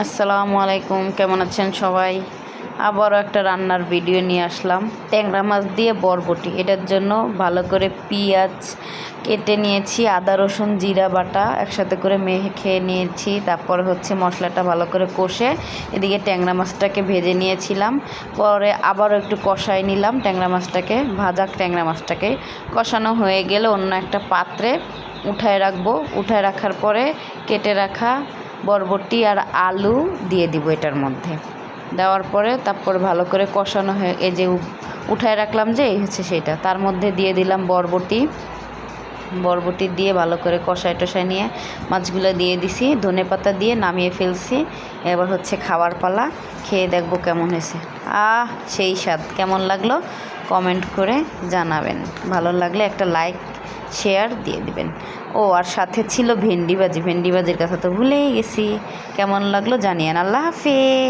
আসসালামু আলাইকুম, কেমন আছেন সবাই? আবারও একটা রান্নার ভিডিও নিয়ে আসলাম। ট্যাংরা মাছ দিয়ে বরবটি। এটার জন্য ভালো করে পেঁয়াজ কেটে নিয়েছি, আদা রসুন জিরা বাটা একসাথে করে মেখে নিয়েছি। তারপর মশলাটা ভালো করে কষে এদিকে ট্যাংরা মাছটাকে ভেজে নিয়েছিলাম। পরে আবারও একটু কষাই নিলাম ট্যাংরা মাছটাকে, ভাজা ট্যাংরা মাছটাকে। কষানো হয়ে গেলে অন্য একটা পাত্রে উঠায় রাখবো। উঠায় রাখার পরে কেটে রাখা বরবটি আর আলু দিয়ে দিব এটার মধ্যে। দেওয়ার পরে তারপর ভালো করে কষানো হয়ে এই যে উঠায় রাখলাম যে এই সেটা, তার মধ্যে দিয়ে দিলাম বরবটি দিয়ে ভালো করে কষায় টষায় নিয়ে মাছগুলো দিয়ে দিছি, ধনেপাতা দিয়ে নামিয়ে ফেলছি। এবার খাওয়ার পালা। খেয়ে দেখবো কেমন হয়েছে। সেই স্বাদ। কেমন লাগলো কমেন্ট করে জানাবেন। ভালো লাগলে একটা লাইক শেয়ার দিয়ে দিবেন। আর সাথে ছিল ভেন্ডি ভাজির কথা তো ভুলেই গেছি। কেমন লাগলো জানিয়েন। আল্লাহ হাফেজ।